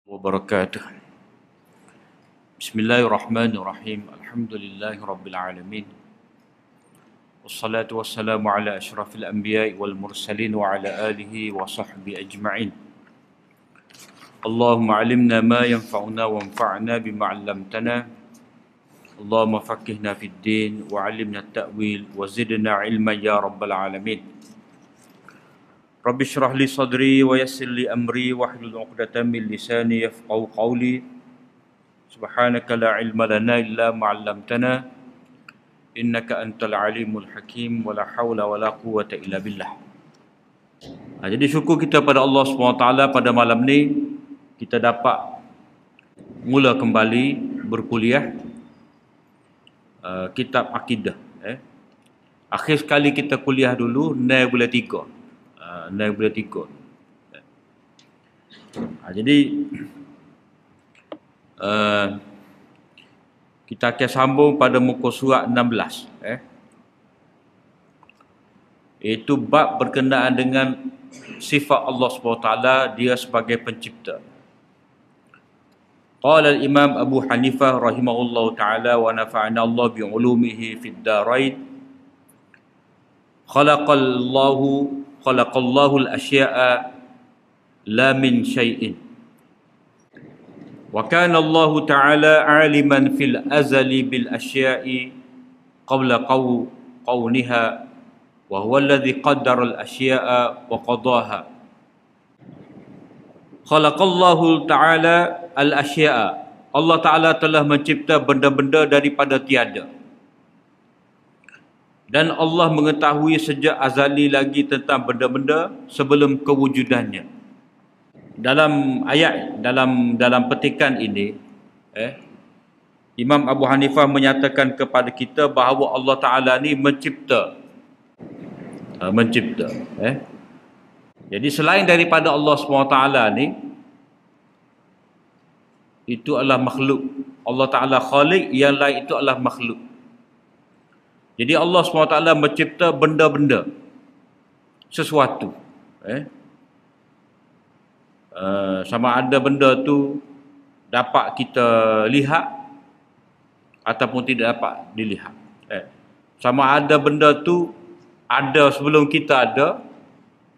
wabarakatuh. Bismillahirrahmanirrahim. Alhamdulillahi rabbil alamin. Wassalatu wassalamu ala asyrafil anbiya'i wal mursalin wa ala alihi wa sahbihi ajma'in. Allahumma alimna ma yanfa'una wa anfa'na bima 'allamtana. Allahumma faqihna fid din wa 'allimna at-ta'wil wa zidna 'ilman ya rabbal alamin. Rabbi syrah li sadri wa yassir li amri wahlul 'uqdatam min lisani yafqahu qawli. Subhanaka la ilma lana illa ma 'allamtana innaka antal alimul hakim wa la haula wa la quwwata illa billah. Jadi syukur kita pada Allah SWT pada malam ni kita dapat mula kembali berkuliah kitab akidah. Akhir sekali kita kuliah dulu 6 bulan 3. Jadi kita akan sambung pada muka surat 16, iaitu bab berkenaan dengan sifat Allah SWT, dia sebagai pencipta. Qala al-Imam Abu Hanifah rahimahullahu ta'ala wa nafa'ana Allah bi'ulumihi fid darain. Khalaqallahu al-asya'a la min syai'in. Wa kana Allah Ta'ala 'aliman fil azali bil asya'i qabla qawniha wa huwa alladhi qaddara al-asya'a wa qadaha. Khalaqallahu Ta'ala al-asya'a. Allah Ta'ala telah mencipta benda-benda daripada tiada. Dan Allah mengetahui sejak azali lagi tentang benda-benda sebelum kewujudannya. Dalam ayat, dalam petikan ini, Imam Abu Hanifah menyatakan kepada kita bahawa Allah Ta'ala ni mencipta. Jadi selain daripada Allah SWT ni, itu adalah makhluk. Allah Ta'ala khaliq, yang lain itu adalah makhluk. Jadi Allah SWT mencipta benda-benda, sesuatu. Sama ada benda tu dapat kita lihat ataupun tidak dapat dilihat. Sama ada benda tu ada sebelum kita ada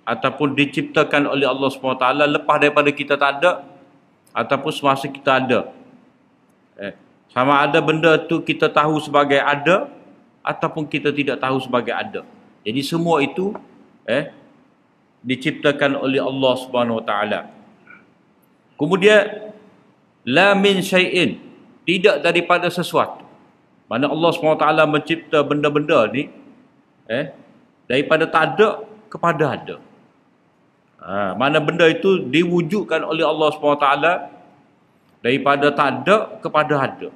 ataupun diciptakan oleh Allah SWT lepas daripada kita tak ada ataupun semasa kita ada. Sama ada benda tu kita tahu sebagai ada ataupun kita tidak tahu sebagai ada. Jadi semua itu diciptakan oleh Allah Subhanahu Wa Taala. Kemudian la min syai'in, tidak daripada sesuatu. Mana Allah SWT mencipta benda-benda ni daripada tak ada kepada ada. Mana benda itu diwujudkan oleh Allah SWT daripada tak ada kepada ada.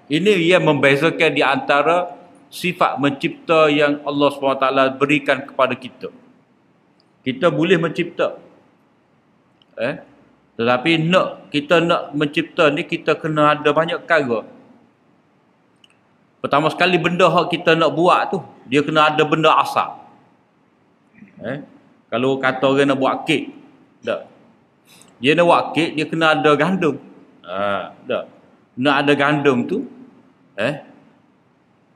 Ini yang membezakan di antara sifat mencipta yang Allah SWT berikan kepada kita. Kita boleh mencipta, tetapi kita nak mencipta ni kita kena ada banyak perkara. Pertama sekali benda yang kita nak buat tu, dia kena ada benda asal. Kalau kata orang nak buat kek, tak. Dia nak buat kek, dia kena ada gandum. Tak. Nak ada gandum tu,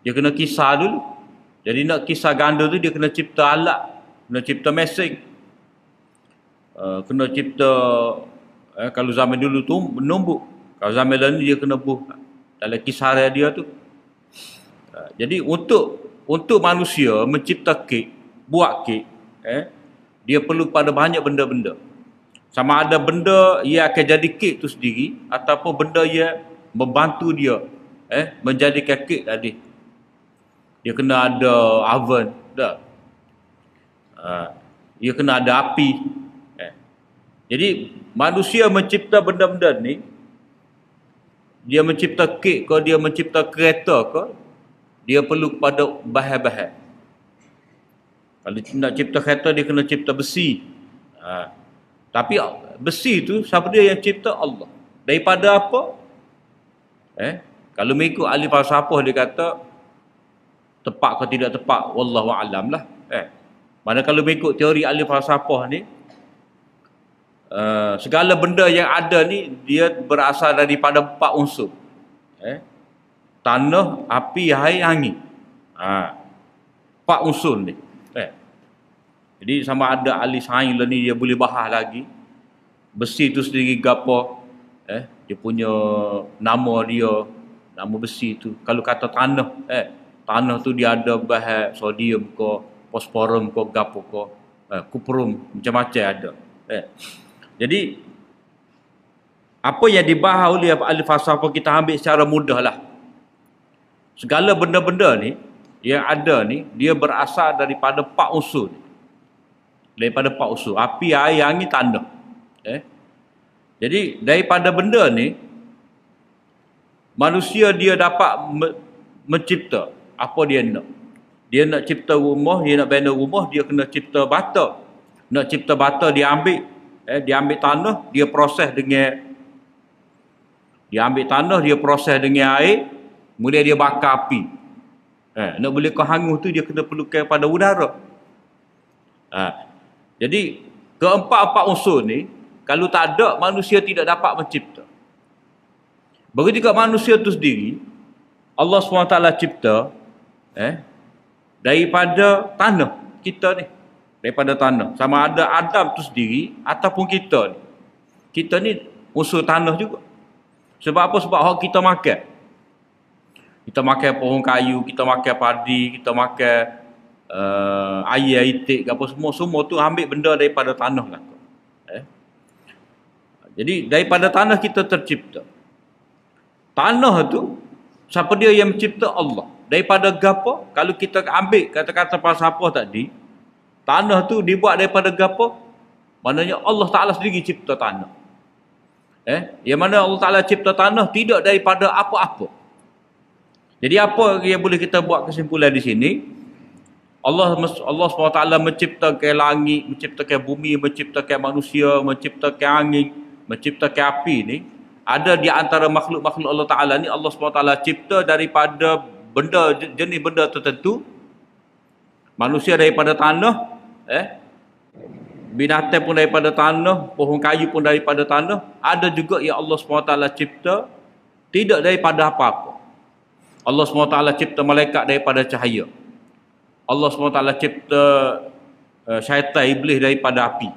dia kena kisar dulu. Jadi nak kisar gandum tu, dia kena cipta alat, kena cipta mesin, kena cipta, kalau zaman dulu tu menumbuk, kalau zaman lain dia kena buh dalam kisar dia tu. Jadi untuk manusia mencipta kek, buat kek, dia perlu pada banyak benda-benda. Sama ada benda ia akan jadi kek tu sendiri ataupun benda ia membantu dia menjadikan kek tadi. Dia kena ada oven, tak? Dia kena ada api. Jadi manusia mencipta benda-benda ni, dia mencipta kek ke, dia mencipta kereta ke, dia perlu kepada bahan-bahan. Kalau nak cipta kereta, dia kena cipta besi. Tapi besi tu siapa dia yang cipta? Allah. Daripada apa? Kalau mengikut ahli falsafah, dia kata tepat ke tidak tepat, wallahu alam lah. Mana kalau mengikut teori ahli falsafah ni, segala benda yang ada ni dia berasal daripada 4 unsur. Tanah, api, air, angin. 4 unsur ni. Jadi sama ada ahli sains lah ni dia boleh bahas lagi. Besi tu sendiri gapo? Dia punya nama dia, nama besi tu. Kalau kata tanah, tanah tu dia ada bahan sodium ke, fosforum ke, gapo ke, kuprum, macam-macam ada. Jadi apa yang dibahas oleh ahli falsafah kita ambil secara mudah lah. Segala benda-benda ni yang ada ni dia berasal daripada 4 unsur ni. Daripada 4 unsur, api, air, angin, tanah. Jadi daripada benda ni manusia dia dapat mencipta apa dia nak. Dia nak cipta rumah, dia nak bina rumah, dia kena cipta bata. Nak cipta bata dia ambil dia ambil tanah, dia proses dengan air, kemudian dia bakar api. Nak boleh kau hangus tu dia kena perlukan pada udara. Jadi keempat-empat unsur ni kalau tak ada manusia tidak dapat mencipta. Begitu juga manusia tu sendiri Allah SWT cipta daripada tanah kita ni. Daripada tanah. Sama ada Adam tu sendiri ataupun kita ni. Kita ni unsur tanah juga. Sebab apa? Sebab hak kita makan. Kita makan pohon kayu, kita makan padi, kita makan air, itik, apa semua tu ambil benda daripada tanah lah. Jadi daripada tanah kita tercipta. Tanah tu siapa dia yang mencipta? Allah. Daripada gapo? Kalau kita ambil kata-kata falsafah tadi, tanah tu dibuat daripada gapo? Maknanya Allah Ta'ala sendiri cipta tanah. Yang mana Allah Ta'ala cipta tanah tidak daripada apa-apa. Jadi apa yang boleh kita buat kesimpulan di sini? Allah SWT menciptakan langit, menciptakan bumi, menciptakan manusia, menciptakan angin, menciptakan api ni. Ada di antara makhluk-makhluk Allah Ta'ala ni Allah SWT cipta daripada benda, jenis benda tertentu. Manusia daripada tanah, binatang pun daripada tanah, pohon kayu pun daripada tanah. Ada juga yang Allah SWT cipta tidak daripada apa-apa. Allah SWT cipta malaikat daripada cahaya. Allah SWT cipta syaitan, iblis daripada api.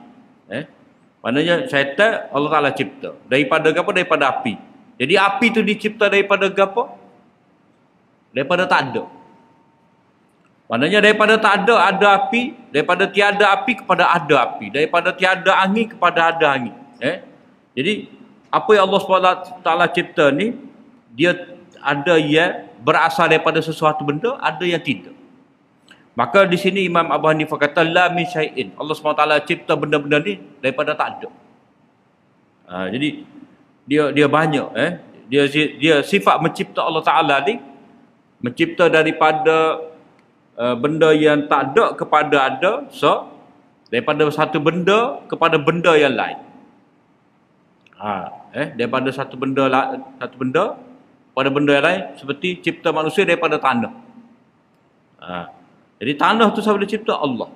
Maknanya syaitan Allah Ta'ala cipta daripada apa? Daripada api. Jadi api tu dicipta daripada apa? Daripada tak ada. Maknanya daripada tak ada api, daripada tiada api kepada ada api, daripada tiada angin kepada ada angin. Jadi apa yang Allah SWT cipta ni, dia ada yang berasal daripada sesuatu benda, ada yang tidak. Maka di sini Imam Abu Hanifah kata la min syai'in. Allah SWT cipta benda-benda ni daripada tak ada. Jadi dia banyak dia sifat mencipta Allah Ta'ala ni mencipta daripada benda yang tak ada kepada ada, so daripada satu benda kepada benda yang lain. Daripada satu benda pada benda yang lain, seperti cipta manusia daripada tanah. Jadi tanah tu siapa dia cipta? Allah.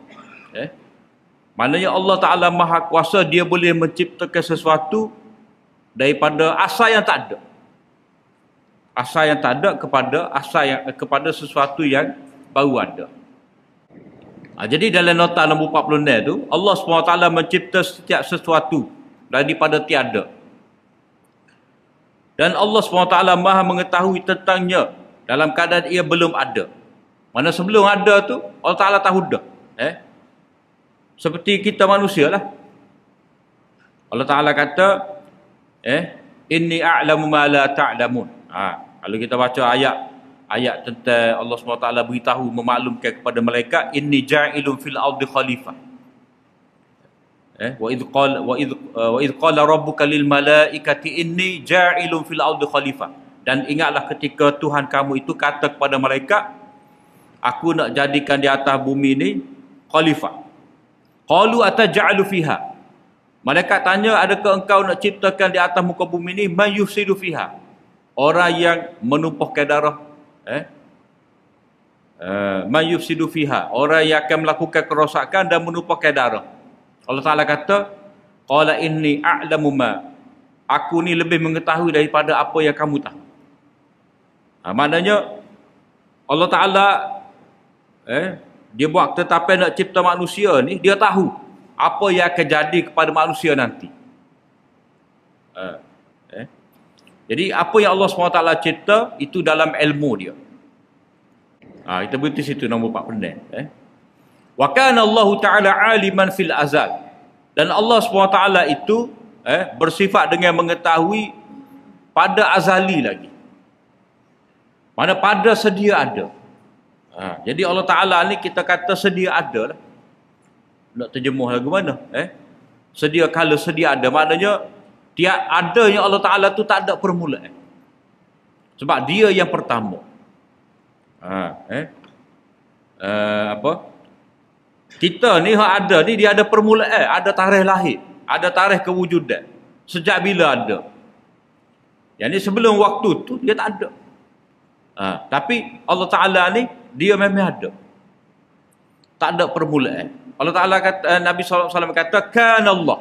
Maknanya Allah Ta'ala Maha Kuasa, dia boleh menciptakan sesuatu daripada asal yang tak ada. Asal yang tak ada kepada sesuatu yang baru ada. Jadi dalam nota nombor 46 tu, Allah SWT mencipta setiap sesuatu daripada tiada. Dan Allah SWT Maha mengetahui tentangnya dalam keadaan ia belum ada. Mana sebelum ada tu, Allah Ta'ala tahu dah. Seperti kita manusia lah. Allah Ta'ala kata, inni a'lamu ma la ta'lamun. Kalau kita baca ayat tentang Allah SWT beritahu, memaklumkan kepada malaikat, inni ja'ilun fil ardi khalifah. Wa idh qala rabbuka lil malaikati inni ja'ilun fil ardi khalifah. Dan ingatlah ketika Tuhan kamu itu kata kepada malaikat, aku nak jadikan di atas bumi ni khalifah. Qalu ataj'alu fiha. Malaikat tanya, adakah engkau nak ciptakan di atas muka bumi ni man yufsidu fiha, orang yang menumpahkan darah, man yufsidu fiha, orang yang akan melakukan kerosakan dan menumpahkan darah. Allah Ta'ala kata, Qala inni a'lamu ma. Aku ni lebih mengetahui daripada apa yang kamu tahu. Maknanya Allah Ta'ala dia buat tetapi nak cipta manusia ni, dia tahu apa yang akan jadi kepada manusia nanti. Jadi apa yang Allah SWT cipta itu dalam ilmu dia. Kita berhenti situ nombor 4 pendek. Wa kana Allah Ta'ala aliman fil azal. Dan Allah SWT itu bersifat dengan mengetahui pada azali lagi. Mana pada sedia ada. Jadi Allah Ta'ala ni kita kata sedia ada lah. Nak terjemuh lagu mana? Sedia kala sedia ada. Maknanya tiap adanya Allah Ta'ala tu tak ada permulaan. Sebab dia yang pertama. Kita ni hak ada ni dia ada permulaan, ada tarikh lahir, ada tarikh kewujudan. Sejak bila ada. Yang ni sebelum waktu tu dia tak ada. Tapi Allah Ta'ala ni dia memang ada. Tak ada permulaan. Allah Ta'ala kata, Nabi SAW kata kana Allah.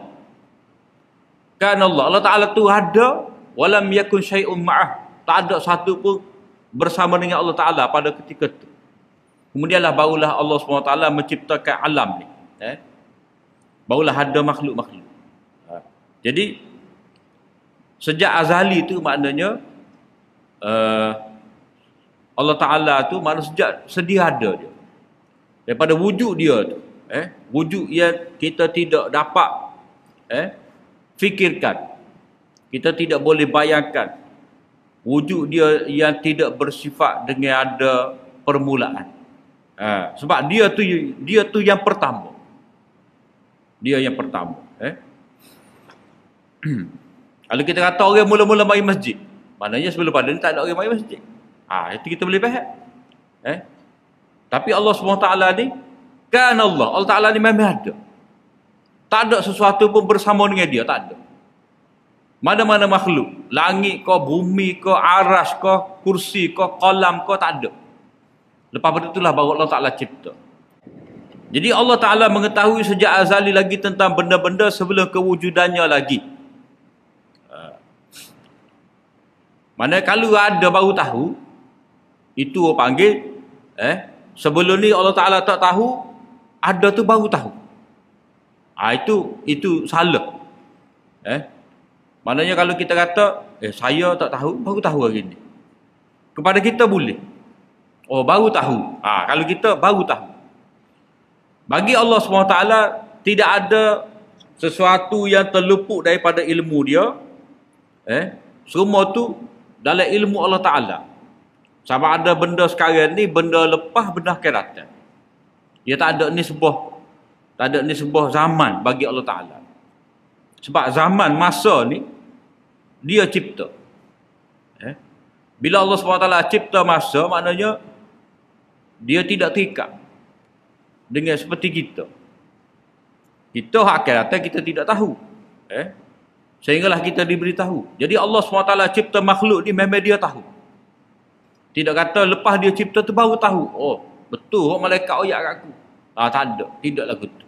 Kana Allah. Allah Ta'ala tu ada walam yakun syai'un ma'ah. Tak ada satu pun bersama dengan Allah Ta'ala pada ketika itu. Kemudianlah barulah Allah SWT menciptakan alam ni. Barulah ada makhluk-makhluk. Jadi sejak azali tu maknanya Allah Ta'ala tu maknanya sejak sedia ada dia. Daripada wujud dia tu. Wujud yang kita tidak dapat fikirkan. Kita tidak boleh bayangkan. Wujud dia yang tidak bersifat dengan ada permulaan. Sebab dia tu yang pertama. Dia yang pertama. Kalau kita kata orang mula-mula mari masjid, maknanya sebelum pada ni tak ada orang mari masjid. Itu kita boleh faham. Tapi Allah SWT ni kan Allah Ta'ala ni memang ada. Tak ada sesuatu pun bersama dengan dia, tak ada. Mana-mana makhluk, langit ke, bumi ke, aras ke, kursi ke, qalam ke, tak ada. Lepas itulah baru Allah Ta'ala cipta. Jadi Allah Ta'ala mengetahui sejak azali lagi tentang benda-benda sebelum kewujudannya lagi. Mana kalau ada baru tahu, itu orang panggil, sebelum ni Allah Ta'ala tak tahu, ada tu baru tahu. Itu salah. Maknanya kalau kita kata, saya tak tahu, baru tahu hari ni. Kepada kita boleh. Baru tahu. Kalau kita baru tahu. Bagi Allah SWT tidak ada sesuatu yang terluput daripada ilmu dia. Semua tu dalam ilmu Allah Ta'ala. Sama ada benda sekarang ni, benda lepas, benda akan datang. Dia tak ada nisbah zaman bagi Allah Ta'ala. Sebab zaman masa ni dia cipta. Bila Allah SWT cipta masa, maknanya dia tidak terikat dengan seperti kita. Kita hak akan datang kita tidak tahu. Sehinggalah kita diberitahu. Jadi Allah SWT cipta makhluk ni memang dia tahu. Tidak kata lepas dia cipta tu baru tahu. Betul malaikat oyak kat aku. Tak ada. Tidak lagu tu.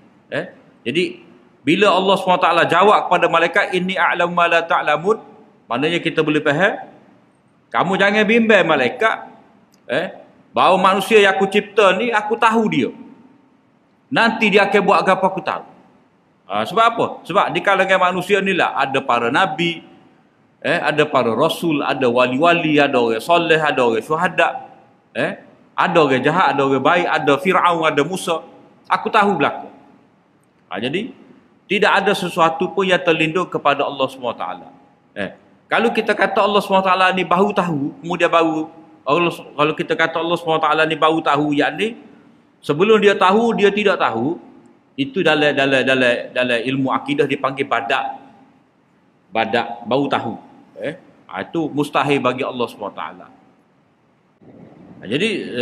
Jadi bila Allah SWT jawab kepada malaikat, inni a'lamu ma la ta'lamun, maknanya kita boleh faham, kamu jangan bimbang malaikat, bahawa manusia yang aku cipta ni, aku tahu dia. Nanti dia akan buat apa aku tahu. Sebab apa? Sebab di kalangan manusia ni lah ada para nabi, ada para rasul, ada wali-wali, ada orang soleh, ada orang syuhada, ada orang jahat, ada orang baik, ada Fir'aun, ada Musa. Aku tahu belaka. Jadi tidak ada sesuatu pun yang terlindung kepada Allah SWT. Kalau kita kata Allah SWT ni baru tahu, kemudian baru kalau kita kata Allah SWT ni baru tahu, yakni sebelum dia tahu dia tidak tahu, itu dalam ilmu akidah dipanggil badak baru tahu. Itu mustahil bagi Allah SWT. Jadi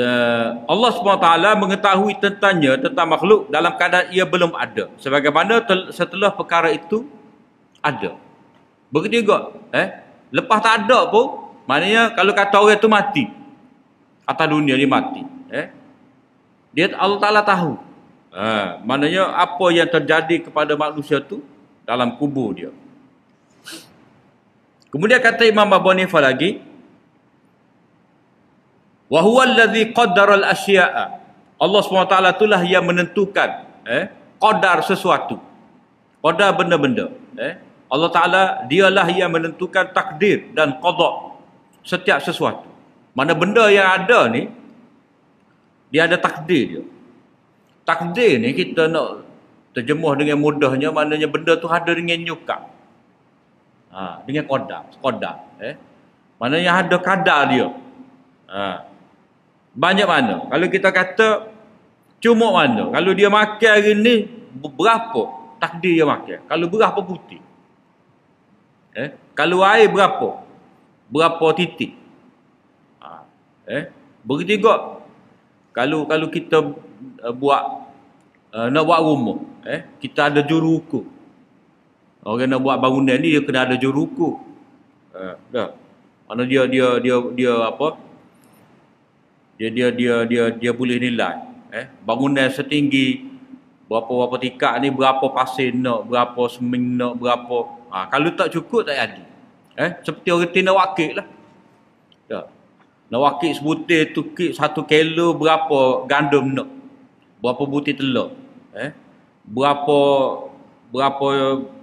Allah SWT mengetahui tentang makhluk dalam keadaan ia belum ada, sebagaimana setelah perkara itu ada. Begitu juga lepas tak ada pun, maknanya kalau kata orang tu mati atas dunia dia mati, dia Allah Ta'ala tahu. Maknanya apa yang terjadi kepada manusia tu dalam kubur dia. Kemudian kata Imam Abu Hanifah lagi, wa huwa allazi qaddara al-asya'a. Allah SWT itulah yang menentukan qadar sesuatu. Qadar benda-benda. Allah Ta'ala dialah yang menentukan takdir dan qada setiap sesuatu. Mana benda yang ada ni, dia ada takdir dia. Takdir ni kita nak terjemuh dengan mudahnya, maknanya benda tu ada dengan nyukar. Dengan qadar. Maknanya ada kadar dia. Banyak mana? Kalau kita kata cuma mana? Kalau dia makan hari ni berapa takdir dia makan? Kalau berapa putih? Kalau air berapa? Berapa titik? Begitu juga kalau kita nak buat rumah, kita ada juru ukur. Orang nak buat bangunan ni dia kena ada juru ukur. Dah. Mana dia apa? Dia boleh nilai. Bangunan setinggi berapa tingkat ni, berapa pasir nak, berapa semen nak, berapa. Kalau tak cukup tak jadi. Seperti orang tina wakil lah. Dah. Nak wakil sebutir tu 1 kilo berapa gandum nak. Berapa butir telur. Berapa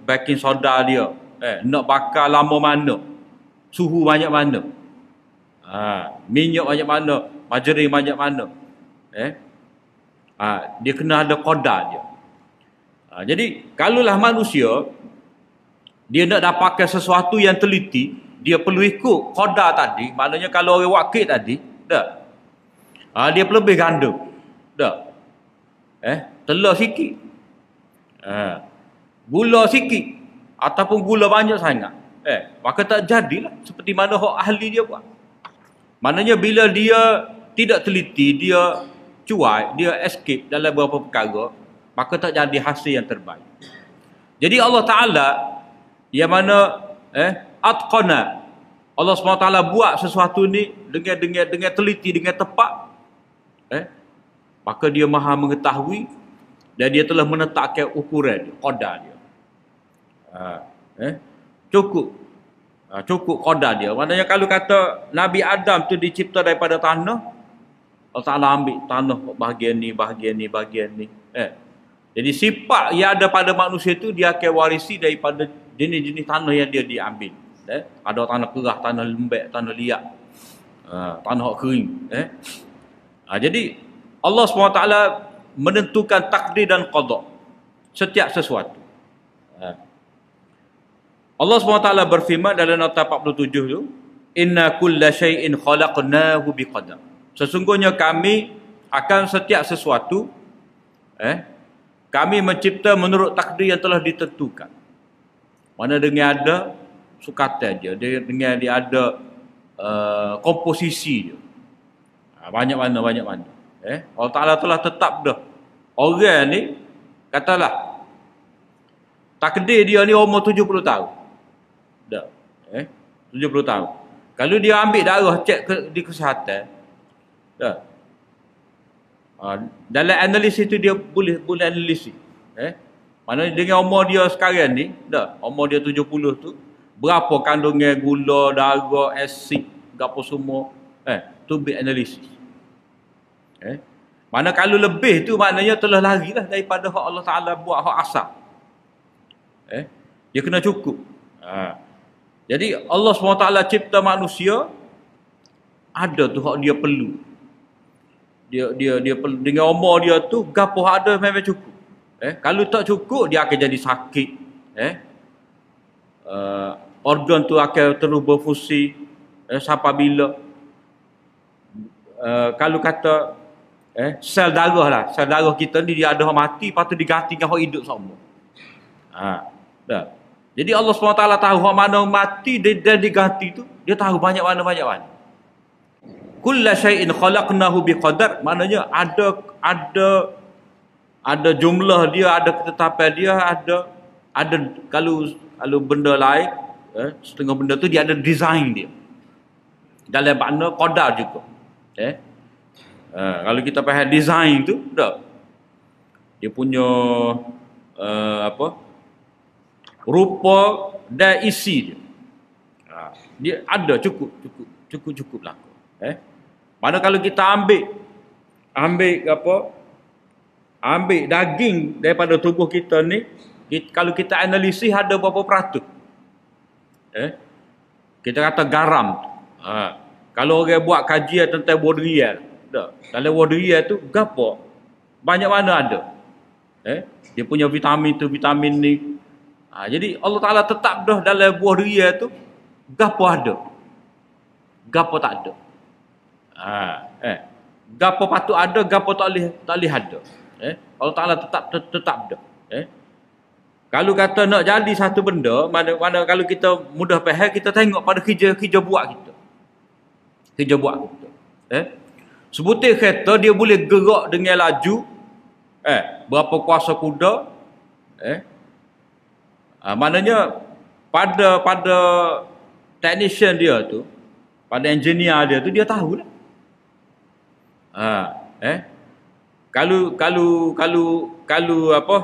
baking soda dia. Nak bakar lama mana. Suhu banyak mana. Minyak banyak mana. Margarin banyak mana. Dia kena ada qadar dia. Jadi kalaulah manusia dia nak dapatkan sesuatu yang teliti, dia perlu ikut qadar tadi. Maknanya kalau orang wakil tadi, dia pelebih gandum. Telur sikit. Gula sikit ataupun gula banyak sangat. Maka tak jadilah seperti mana hak ahli dia buat. Maknanya bila dia tidak teliti, dia cuai, dia escape dalam beberapa perkara, maka tak jadi hasil yang terbaik. Jadi Allah Ta'ala yang mana atqana, Allah SWT buat sesuatu ni dengan teliti, dengan tepat, maka dia maha mengetahui dan dia telah menetapkan ukuran dia, qadar dia. Cukup qadar dia. Maknanya kalau kata Nabi Adam tu dicipta daripada tanah, Allah Ta'ala ambil tanah bahagian ni. Jadi sifat yang ada pada manusia tu dia akan warisi daripada jenis-jenis tanah yang dia diambil. Ada tanah kerah, tanah lembek, tanah liat, tanah kering. Jadi Allah SWT menentukan takdir dan qada setiap sesuatu. Allah SWT berfirman dalam nota 47 tu, inna kulla syai'in khalaqnahu biqadar. Sesungguhnya kami akan setiap sesuatu kami mencipta menurut takdir yang telah ditentukan. Mana dengan ada sukatan dia, dengan dia ada komposisi dia. Banyak mana. Allah Ta'ala telah tetap dah. Orang ni, katalah, takdir dia ni umur 70 tahun. Dah. 70 tahun. Kalau dia ambil darah, cek di kesihatan, dah. Dalam analisis tu dia boleh analisis. Maknanya dengan umur dia sekarang ni, dah, umur dia 70 tu, berapa kandungan gula, darah, asid, apa semua, tu be analisis. Mana kalau lebih tu maknanya telah lari lah daripada hak Allah Ta'ala buat hak asal. Dia kena cukup. Jadi Allah SWT cipta manusia, ada tu hak dia perlu. Dia dengan umur dia tu gapo ada memang cukup. Kalau tak cukup dia akan jadi sakit. Organ tu akan terus berfungsi sampai bila. Kalau kata sel darah kita ni dia ada hak mati, lepas tu diganti dengan hak hidup semua. Dah. Jadi Allah SWT tahu hak mana mati dan diganti tu, dia tahu banyak mana. Kulla syai'in khalaqnahu biqadar, maknanya ada jumlah dia, ada ketetapan dia, ada kalau benda lain, setengah benda tu dia ada design dia. Dalam makna qadar juga. Kalau kita faham design tu, dah. Dia punya rupa dan isi dia. Dia ada cukup berlaku. Mana kalau kita ambil daging daripada tubuh kita ni, kalau kita analisis ada berapa peratus? Kita kata garam. Kalau orang buat kajian tentang wodrial, dalam wodrial tu gapo? Banyak mana ada? Dia punya vitamin tu, vitamin ni. Jadi Allah Ta'ala tetap dah dalam buah ria tu, gapo ada, gapo tak ada. Gapo patut ada, gapo tak boleh ada. Allah Ta'ala tetap dah. Kalau kata nak jadi satu benda, mana kalau kita mudah faham, kita tengok pada kerja buat kita. Kerja buat kita. Sebutir kereta dia boleh gerak dengan laju. Berapa kuasa kuda. Maknanya pada technician dia tu, pada engineer dia tu, dia tahulah. Kalau apa,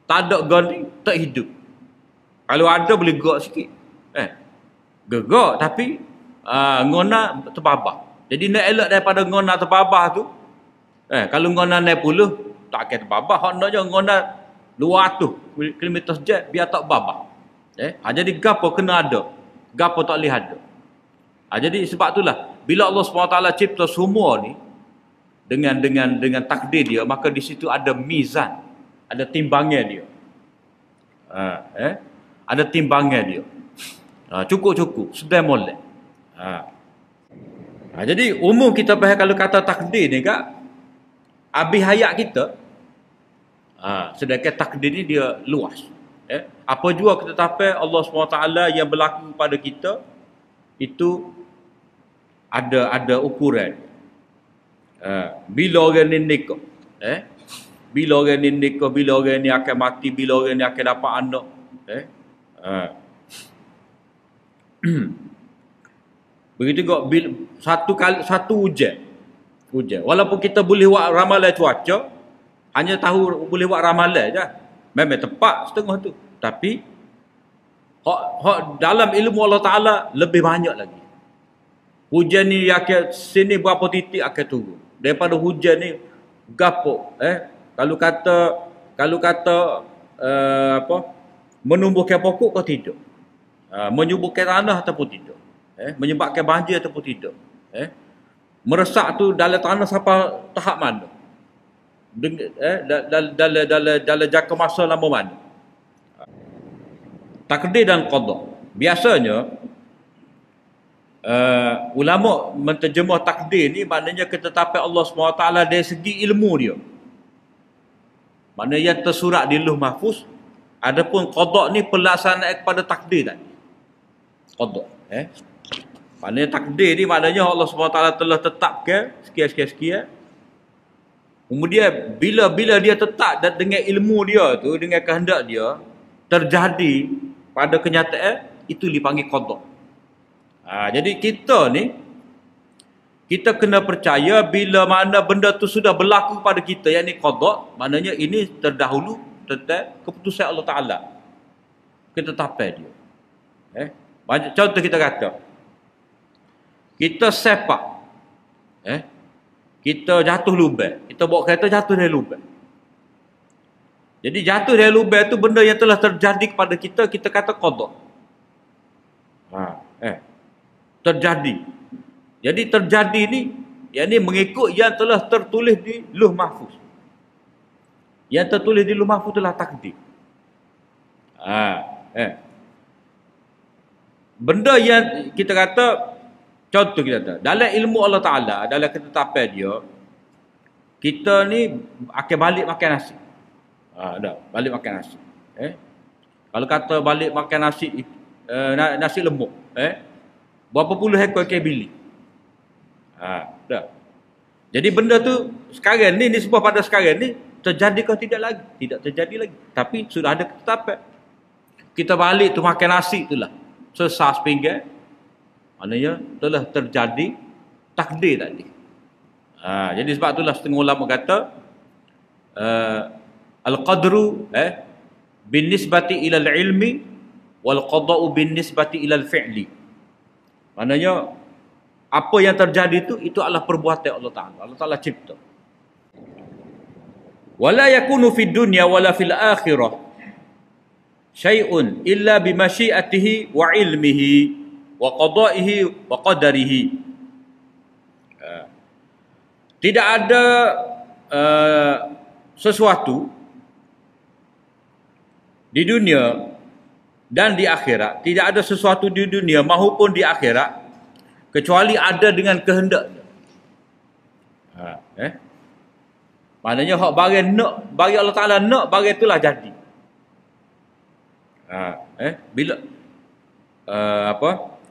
tak ada gun ni tak hidup. Kalau ada boleh gerak sikit. Gerak tapi ngona terbabah. Jadi nak elak daripada ngona terbabah tu, kalau ngona naik puluh tak akan terbabah. Honda je ngona 200 km sejam biar tak babah. Jadi gapo kena ada, gapo tak boleh ada. Jadi sebab itulah bila Allah SWT cipta semua ni dengan takdir dia, maka di situ ada mizan, ada timbangan dia. Ada timbangan dia. Cukup sedang molek. Jadi umum kita bahas kalau kata takdir ni kak, habis hayat kita. Sedangkan takdir ni dia luas. Apa jua ketetapan Allah SWT yang berlaku pada kita, itu ada ukuran. Bila orang ni nikah, bila orang ni nikah, bila orang ni akan mati, bila orang ni akan dapat anak. Begitu juga satu hujan. Walaupun kita boleh buat ramalan cuaca, hanya tahu boleh buat ramalan je. Memang tepat setengah tu. Tapi dalam ilmu Allah Ta'ala lebih banyak lagi. Hujan ni akan sini berapa titik akan turun. Daripada hujan ni gapo? Kalau kata menumbuhkan pokok atau tidak? Menyuburkan tanah ataupun tidak? Menyebabkan banjir ataupun tidak? Meresak tu dalam tanah sampai tahap mana? Dalam jangka masa lama mana? Takdir dan qada. Biasanya ulama menterjemah takdir ni maknanya ketetapan Allah SWT dari segi ilmu dia. Maknanya yang tersurat di Lauh Mahfuz. Adapun qada ni pelaksanaan kepada takdir tadi. Qada. Maknanya takdir ni maknanya Allah SWT telah tetapkan sekian. Kemudian bila dia tetap dengan ilmu dia tu, dengan kehendak dia, terjadi pada kenyataan, itu dipanggil qada. Jadi kita kena percaya bila mana benda tu sudah berlaku pada kita, yang ni qada, maknanya ini terdahulu tentang keputusan Allah Ta'ala, ketetapan dia. Contoh kita kata, kita sepak, kita jatuh lubang, kita bawa kereta jatuh dari lubang. Jadi jatuh dari lubang tu benda yang telah terjadi kepada kita, kita kata qada. Terjadi. Jadi terjadi ni, yang ni mengikut yang telah tertulis di Lauh Mahfuz. Yang tertulis di Lauh Mahfuz itulah takdir. Benda yang kita kata, contoh kita kata, dalam ilmu Allah Ta'ala, dalam ketetapan dia, kita ni akan balik makan nasi. Balik makan nasi. Kalau kata balik makan nasi, nasi lemuk, berapa puluh ekor ikan bilik. Jadi benda tu sekarang ni disebut pada sekarang ni terjadi ke tidak lagi? Tidak terjadi lagi. Tapi sudah ada ketetapan. Kita balik tu makan nasi itulah. Sesah sepinggan. Maknanya telah terjadi takdir tadi. Jadi sebab itulah setengah ulama kata al-qadru binisbati ilal ilmi wal qada'u binisbati ilal fi'li. Maknanya apa yang terjadi itu adalah perbuatan Allah Taala. Allah Taala cipta. Wala yakunu fid dunya wala fil akhirah syai'un illa bi masyiatihi wa ilmihi wa qada'ihi wa qadarihi. Tidak ada sesuatu di dunia dan di akhirat, tidak ada sesuatu di dunia maupun di akhirat kecuali ada dengan kehendaknya. Maknanya hak bagi nak, bagi Allah Taala nak, bagi itulah jadi. Bila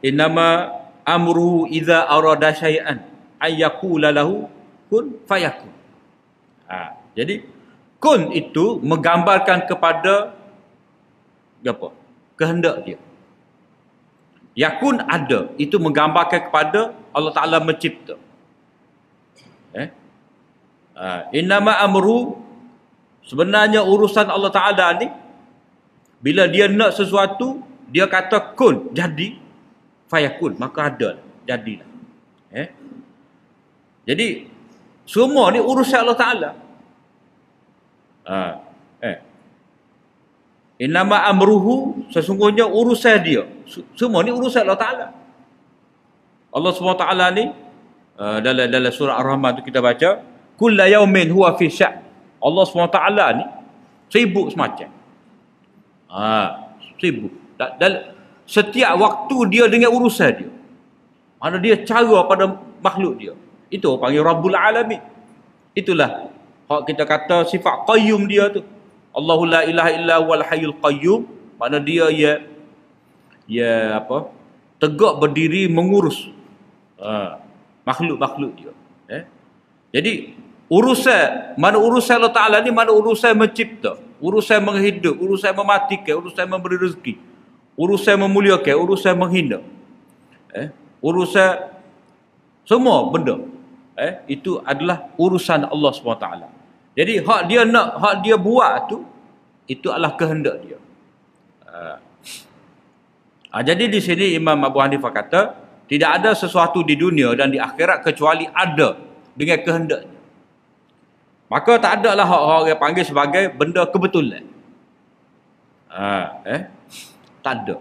innama amruhu idza arada syai'an ay yaqula lahu kun fayakun. Jadi kun itu menggambarkan kepada apa? Kehendak dia. Yakun ada, itu menggambarkan kepada Allah Taala mencipta. Innama amru, sebenarnya urusan Allah Taala ni bila dia nak sesuatu, dia kata kun, jadi, fayakun, maka ada, jadilah. Jadi semua ni urusan Allah Taala. Innama amruhu, sesungguhnya urusan dia. Semua ni urusan Allah Taala. Allah SWT ni dalam surah Ar-Rahman tu kita baca, kulla yaumin huwa fi sya'n. Allah SWT ni sibuk semacam. Sibuk. Dan setiap waktu dia dengan urusan dia. Mana dia cara pada makhluk dia. Itu panggil Rabbul Alamin. Itulah hak kita kata sifat qayyum dia tu. Allahu la ilaha illa huwal hayyul qayyum. Makna dia tegak berdiri mengurus makhluk-makhluk dia. Jadi urusan Allah Taala ni, mana urusan mencipta, urusan menghidup, urusan mematikan, urusan memberi rezeki, urusan memuliakan, urusan menghina, urusan semua benda, itu adalah urusan Allah SWT. Jadi hak dia nak, hak dia buat tu, itu adalah kehendak dia. Jadi di sini Imam Abu Hanifah kata, tidak ada sesuatu di dunia dan di akhirat kecuali ada dengan kehendaknya. Maka tak ada lah orang panggil sebagai benda kebetulan. Tak ada.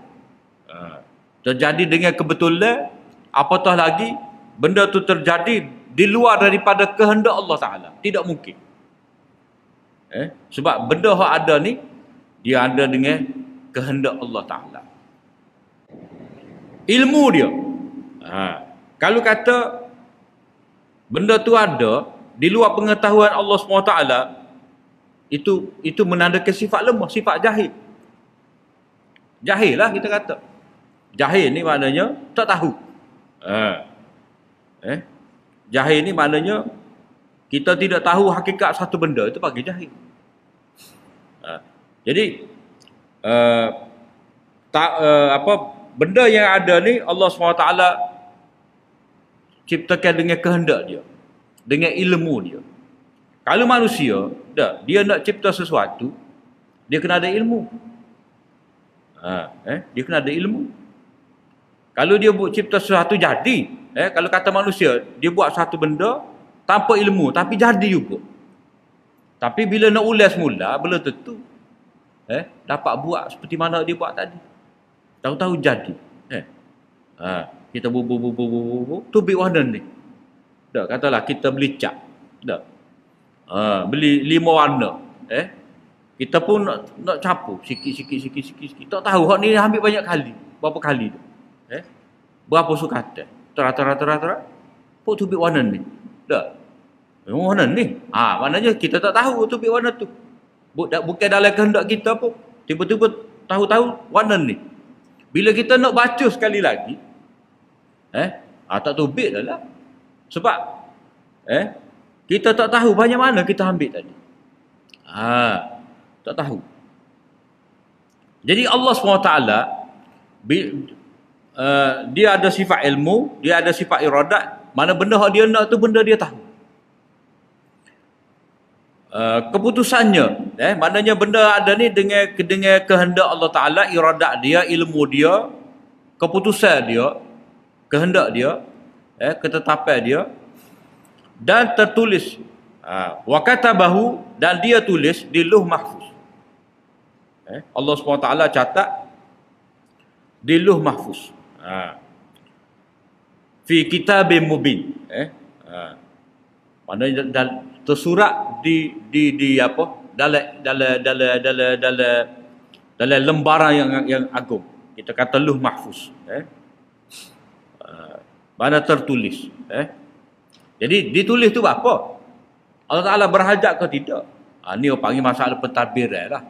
Terjadi dengan kebetulan, apatah lagi benda tu terjadi di luar daripada kehendak Allah Ta'ala. Tidak mungkin. Sebab benda yang ada ni, dia ada dengan kehendak Allah Ta'ala. Ilmu dia. Kalau kata benda tu ada di luar pengetahuan Allah SWT, itu menandakan sifat lemah, sifat jahil. Jahil lah kita kata. Jahil ni maknanya tak tahu. Jahil ni maknanya kita tidak tahu hakikat satu benda, itu panggil jahil. Jadi benda yang ada ni Allah SWT ciptakan dengan kehendak dia, dengan ilmu dia. Kalau manusia dia nak cipta sesuatu, dia kena ada ilmu. Dia kena ada ilmu. Kalau dia buat cipta sesuatu jadi, kalau kata manusia dia buat satu benda tanpa ilmu tapi jadi juga. Tapi bila nak ulas mula, belum tentu dapat buat seperti mana dia buat tadi. Tahu-tahu jadi. Kita bubu tubik warna ni. Dah katalah kita beli cat. Dah. Beli 5 warna. Kita pun nak campur sikit. Tak tahu hak ni ambil banyak kali. Berapa kali tu? Berapa sukatan? Tera. Pok tubik warna ni. Dah. Warna ni. Maknanya kita tak tahu tubik warna tu. Bukan dalam kehendak kita pun. Tiba-tiba tahu-tahu warna ni. Bila kita nak baca sekali lagi, tak tubik dah lah. Sebab kita tak tahu banyak mana kita ambil tadi. Tak tahu. Jadi Allah SWT dia ada sifat ilmu, dia ada sifat iradat. Mana benda yang dia nak tu benda dia tahu. Keputusannya, Maknanya benda ada ni dengan kehendak Allah Ta'ala, iradat dia, ilmu dia, keputusan dia, kehendak dia, ketetapan dia, dan tertulis. Wa katabahu, dan dia tulis di Lauh Mahfuz. Allah SWT catat di Lauh Mahfuz. Fi kitabim mubin. Maknanya tersurat di apa? Dalam lembaran yang agung. Kita kata Lauh Mahfuz. Mana tertulis. Jadi ditulis tu apa? Allah Ta'ala berhajat ke tidak? Ni orang panggil masalah pentadbiran lah.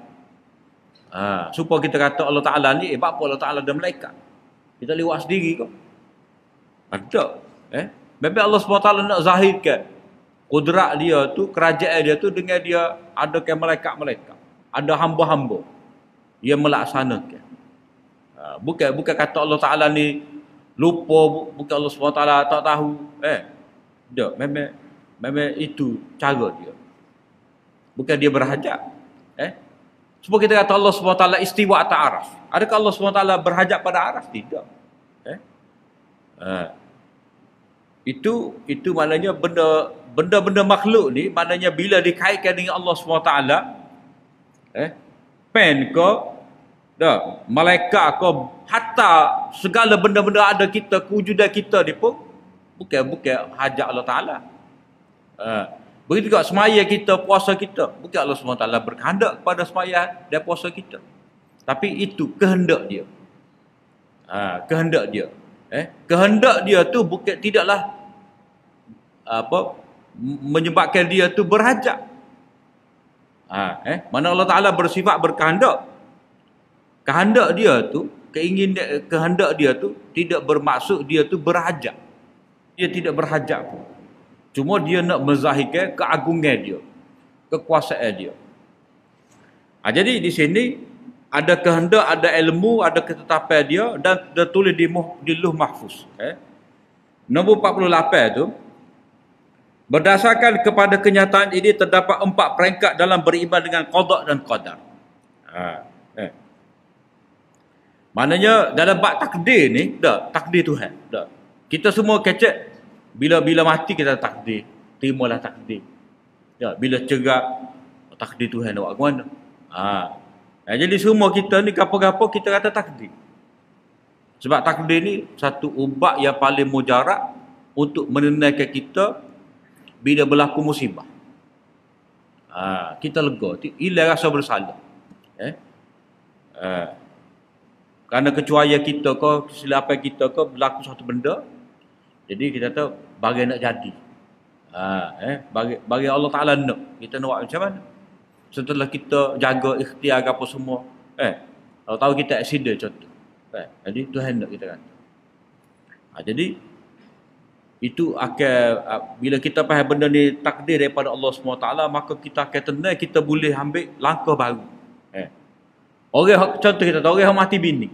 Supaya kita kata Allah Ta'ala ni, apa Allah Ta'ala ada malaikat? Kita lewat sendiri kok. Ada. Memang Allah SWT nak zahirkan kudrat dia tu, kerajaan dia tu dengan dia ada ke malaikat-malaikat. Ada hamba-hamba yang melaksanakan. Bukan kata Allah Ta'ala ni lupa, bukan Allah SWT tak tahu. Tak, memang itu cara dia. Bukan dia berhajat. Supaya kita kata Allah SWT istiwa atas araf. Adakah Allah SWT berhajat pada araf? Tidak. Itu maknanya benda-benda makhluk ni, maknanya bila dikaitkan dengan Allah SWT, pen ke, malaikat ke, hatta segala benda-benda ada kita, kewujudan kita ni pun bukan hajat Allah Ta'ala. Begitu juga semaya kita, puasa kita, bukan Allah SWT berkehendak kepada semaya dan puasa kita, tapi itu kehendak dia. Kehendak dia. Kehendak dia tu bukan, tidaklah menyebabkan dia tu berhajat. Mana Allah Ta'ala bersifat berkehendak. Kehendak dia tu, kehendak dia tu tidak bermaksud dia tu berhajat. Dia tidak berhajat pun. Cuma dia nak menzahirkan keagungan dia, kekuasaan dia. Jadi di sini ada kehendak, ada ilmu, ada ketetapan dia, dan tertulis di Lauh Mahfuz. Nombor 48 tu, berdasarkan kepada kenyataan ini terdapat 4 peringkat dalam beriman dengan qada dan qadar. Maknanya dalam bab takdir ni, takdir Tuhan. Kita semua kecek bila mati kita takdir, terimalah takdir. Bila cegat, takdir Tuhan nak buat ke mana. Jadi semua kita ni gapo-gapo kita kata takdir. Sebab takdir ni satu ubat yang paling mujarab untuk menenangkan kita bila berlaku musibah. Kita lega, hilang rasa bersalah. Kerana kecuaian kita ke, kesilapan kita ke, berlaku satu benda, jadi kita tahu bagi nak jadi. Bagi Allah Ta'ala nak, kita nak buat macam mana? Setelah kita jaga ikhtiar apa semua, kalau tahu kita accident contoh, jadi Tuhan nak kita kata. Jadi itu akan, bila kita faham benda ni takdir daripada Allah SWT, maka kita akan tenang, kita boleh ambil langkah baru. Orang contoh kita tahu, orang mati bini,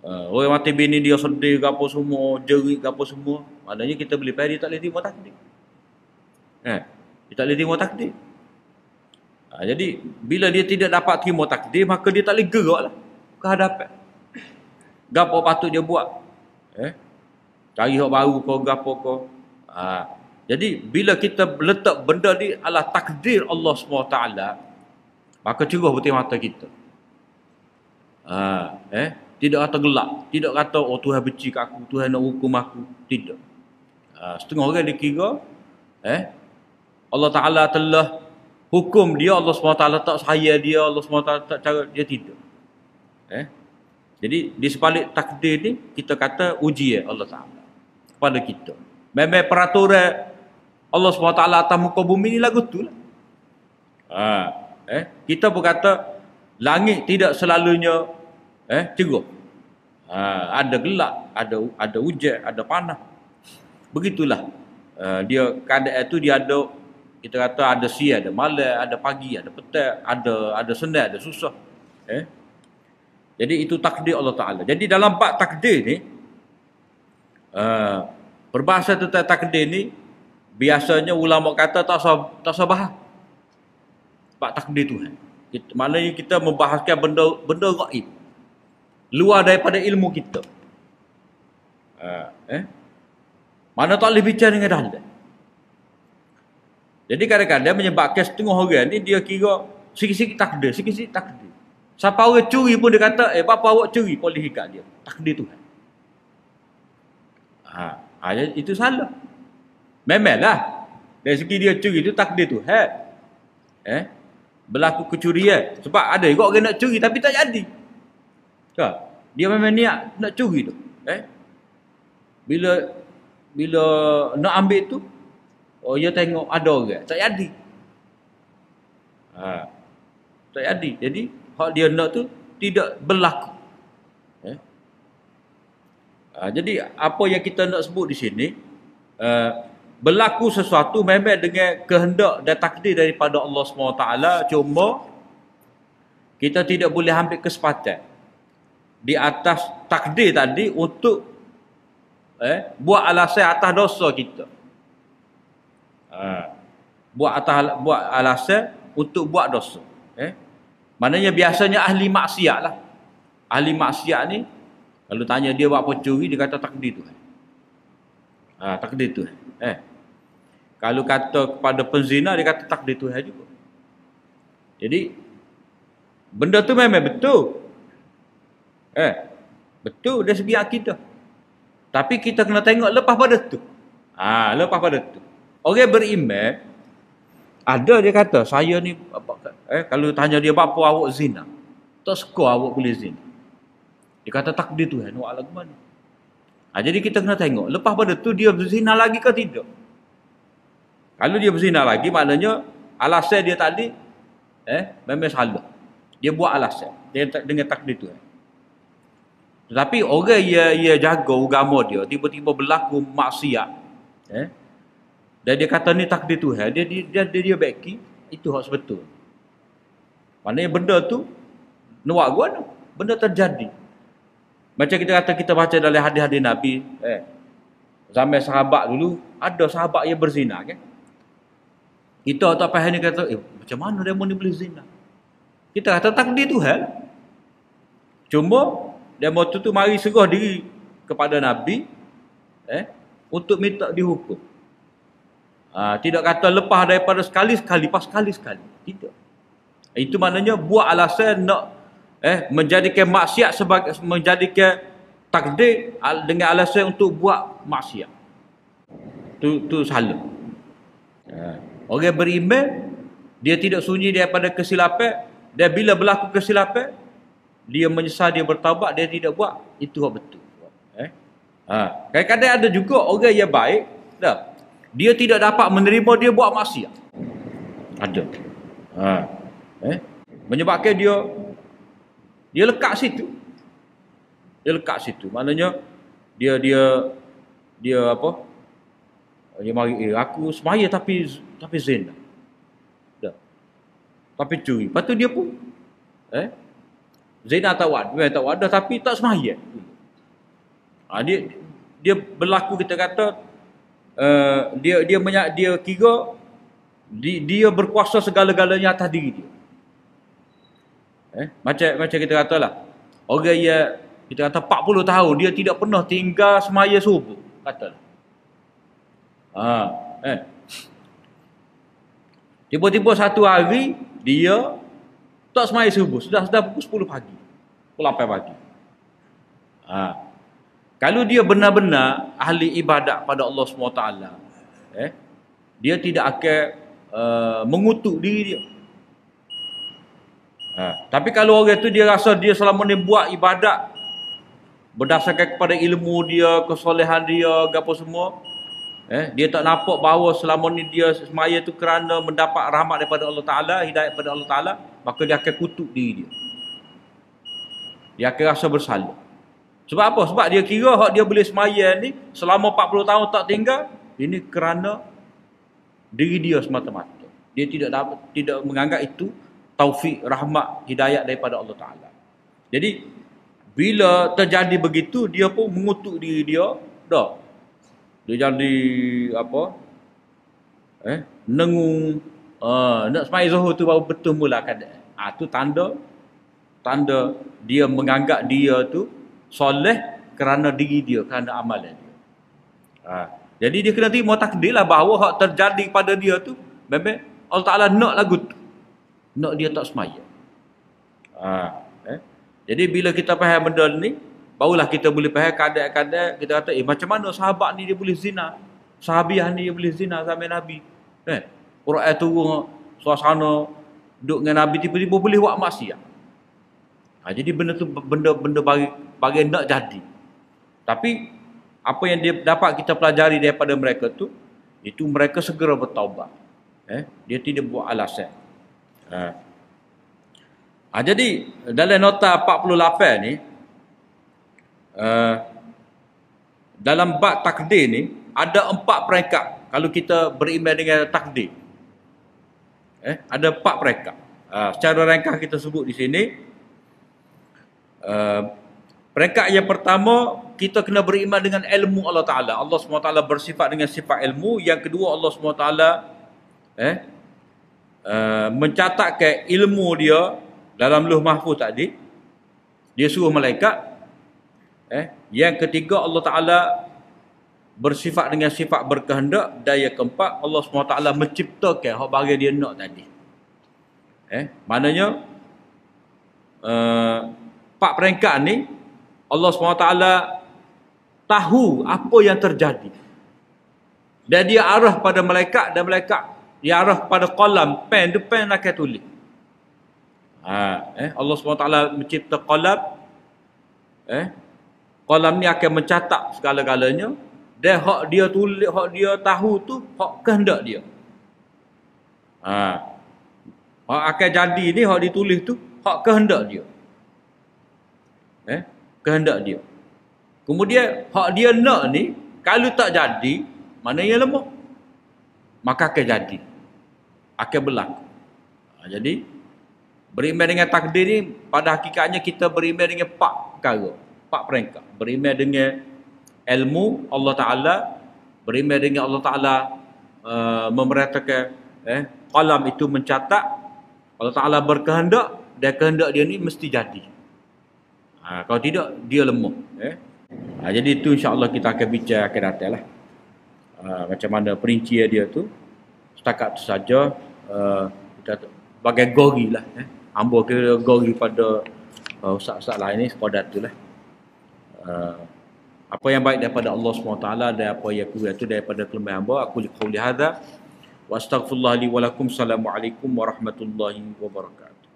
orang mati bini dia sedih ke apa semua, jerit ke apa semua, maknanya kita boleh faham dia tak boleh terima takdir. Dia tak boleh terima takdir. Jadi bila dia tidak dapat terima takdir, maka dia tak boleh gerak lah ke hadapan. Gapo patut dia buat? Cari hak baru ke gapo ke. Jadi bila kita letak benda ni adalah takdir Allah SWT, maka cerah betul mata kita. Tidak kata gelap, tidak kata oh Tuhan benci kat aku, Tuhan nak hukum aku, tidak. Setengah orang dikira Allah Ta'ala telah hukum dia, Allah SWT tak sayang dia, Allah SWT tak cara dia, tidak. Jadi di sebalik takdir ni kita kata ujian Allah Ta'ala pada kita. Memang peraturan Allah SWT atas muka bumi ni lagu tu lah. Kita berkata langit tidak selalunya cerah. Ada gelap, ada hujan, ada panas. Begitulah. Dia keadaan tu dia ada, kita kata ada siang, ada malam, ada pagi, ada petang, ada senang, ada susah. Jadi itu takdir Allah Ta'ala. Jadi dalam bab takdir ni, berbahasa tentang takdir ni, biasanya ulama kata tak usah bahas. Sebab takdir Tuhan. Maknanya kita membahaskan benda gaib, luar daripada ilmu kita. Mana tak boleh bicara dengan dalil. Jadi kadang-kadang menyebabkan setengah orang ni dia kira sikit-sikit takdir, sikit-sikit takdir. Siapa orang curi pun dia kata, apa awak curi? Boleh ikat dia. Takdir Tuhan. Itu salah. Memanglah dari segi dia curi itu takdir Tuhan. Berlaku kecurian. Sebab ada juga orang nak curi tapi tak jadi. Dia memang niat nak curi tu. Bila nak ambil tu, dia tengok ada orang tak jadi. Tak jadi. Jadi hak dia nak tu tidak berlaku. Jadi apa yang kita nak sebut di sini, berlaku sesuatu memang dengan kehendak dan takdir daripada Allah SWT. Cuma kita tidak boleh ambil kesempatan di atas takdir tadi untuk buat alasan atas dosa kita. Buat alasan untuk buat dosa. Maknanya biasanya ahli maksiat lah. Ahli maksiat ni kalau tanya dia buat apa curi, dia kata takdir Tuhan. Takdir Tuhan. Kalau kata kepada penzina, dia kata takdir Tuhan juga. Jadi benda tu memang betul. Betul dari segi akidah. Tapi kita kena tengok lepas pada tu. Lepas pada tu. Orang beriman, ada dia kata, saya ni kalau tanya dia apa awak zina, tak suka awak boleh zina. Dia kata takdir Tuhan, awak lagu mana? Jadi kita kena tengok lepas pada tu dia berzina lagi ke tidak. Kalau dia berzina lagi, maknanya alasan dia tadi memang salah. Dia buat alasan dengan takdir Tuhan. Tetapi orang ia jaga agama dia, tiba-tiba berlaku maksiat, dan dia kata ni takdir Tuhan, dia beki, itu hak sebetul. Maknanya benda tu nuak gua, benda terjadi. Macam kita kata kita baca dalam hadis-hadis Nabi, zaman sahabat dulu ada sahabat yang berzina kan. Kita tak faham ni kata, macam mana demo ni boleh zina? Kita kata takdir Tuhan. Cuma demo tu mari serah diri kepada Nabi untuk minta dihukum. Tidak kata lepas daripada sekali-sekali, pas sekali-sekali. Tidak. Itu maknanya buat alasan nak menjadikan maksiat sebagai menjadikan takdir dengan alasan untuk buat maksiat. Tu salah. Orang beriman dia tidak sunyi daripada kesilapan, dan bila berlaku kesilapan dia menyesal, dia bertaubat, dia tidak buat, itu hak betul. Kadang-kadang ada juga orang yang baik dia tidak dapat menerima dia buat maksiat. Ada. Menyebabkan dia lekat situ. Dia lekat situ. Maknanya dia apa? Dia mari aku semaya tapi zina. Tapi curi. Lepas tu dia pun zina tak wadah tapi tak semaya. Dia berlaku, kita kata dia kira dia berkuasa segala-galanya atas diri dia. Macam kita katalah, orang yang kita kata 40 tahun dia tidak pernah tinggal semaya subuh, katalah. Tiba-tiba satu hari dia tak semaya subuh, sudah pukul 10 pagi, pukul 8 pagi. Kalau dia benar-benar ahli ibadat pada Allah SWT, dia tidak akan mengutuk diri dia. Tapi kalau orang tu dia rasa dia selama ni buat ibadat berdasarkan kepada ilmu dia, kesolehan dia, apa semua, dia tak nampak bahawa selama ni dia semaya tu kerana mendapat rahmat daripada Allah Ta'ala, hidayah daripada Allah Ta'ala, maka dia akan kutuk diri dia. Dia akan rasa bersalah. Sebab apa? Sebab dia kira hak dia boleh semaya ni selama 40 tahun tak tinggal, ini kerana diri dia semata-mata. Dia tidak menganggap itu taufik, rahmat, hidayat daripada Allah Ta'ala. Jadi bila terjadi begitu, dia pun mengutuk diri dia. Dia jadi apa? Nengung Nak sembahyang Zuhur tu baru betul mula keadaan. Tu tanda dia menganggap dia tu soleh kerana diri dia, kerana amalan dia. Jadi dia kena terima takdir lah bahawa hak terjadi pada dia tu memang Allah Ta'ala nak lagu tu. Nak dia tak sembahyang. Jadi bila kita faham benda ni, barulah kita boleh faham kadang-kadang kita kata, macam mana sahabat ni dia boleh zina? Sahabiah ni dia boleh zina zaman Nabi. Quran turun, suasana duduk dengan Nabi, tiba-tiba boleh buat maksiat. Jadi benda tu benda bagi nak jadi. Tapi apa yang dia dapat kita pelajari daripada mereka tu, itu mereka segera bertaubat. Dia tidak buat alasan. Jadi dalam nota 48 ni, dalam bab takdir ni ada 4 peringkat kalau kita beriman dengan takdir. Ada 4 peringkat. Secara ringkas kita sebut di sini. Peringkat yang pertama, kita kena beriman dengan ilmu Allah Ta'ala. Allah SWT bersifat dengan sifat ilmu. Yang kedua, Allah SWT mencatatkan ilmu dia dalam Lauh Mahfuz tadi. Dia suruh malaikat. Yang ketiga, Allah Ta'ala bersifat dengan sifat berkehendak. Dan yang keempat, Allah SWT menciptakan hak bagi dia nak tadi. Maknanya 4 peringkat ni Allah SWT tahu apa yang terjadi. Dan dia arah pada malaikat, dan malaikat dia arah pada qalam, pen, depan akan tulis. Allah SWT mencipta qalam. Qalam ni akan mencatat segala-galanya. Dan hak dia tulis, hak dia tahu tu hak kehendak dia. Hak akan jadi ni, hak ditulis tu hak kehendak dia. Kehendak dia. Kemudian hak dia nak ni kalau tak jadi, mana yang lemah, maka akan jadi, akan berlaku. Jadi beriman dengan takdir ni pada hakikatnya kita beriman dengan 4 perkara, 4 peringkat. Beriman dengan ilmu Allah Ta'ala, beriman dengan Allah Ta'ala memerintahkan qalam itu mencatat, Allah Ta'ala berkehendak, dan kehendak dia ni mesti jadi. Kalau tidak, dia lemah. Jadi itu insya-Allah kita akan bincang akan datang lah. Macam mana perincian dia tu. Setakat tu saja, kita bagai gori lah. Hamba kira gori pada ustaz-ustaz lain ni, sekadar tu lah. Apa yang baik daripada Allah SWT dan apa yang kurang itu daripada kelemahan hamba, aku liqauli hadza wa astaghfirullah li wa lakum. Assalamualaikum warahmatullahi wabarakatuh.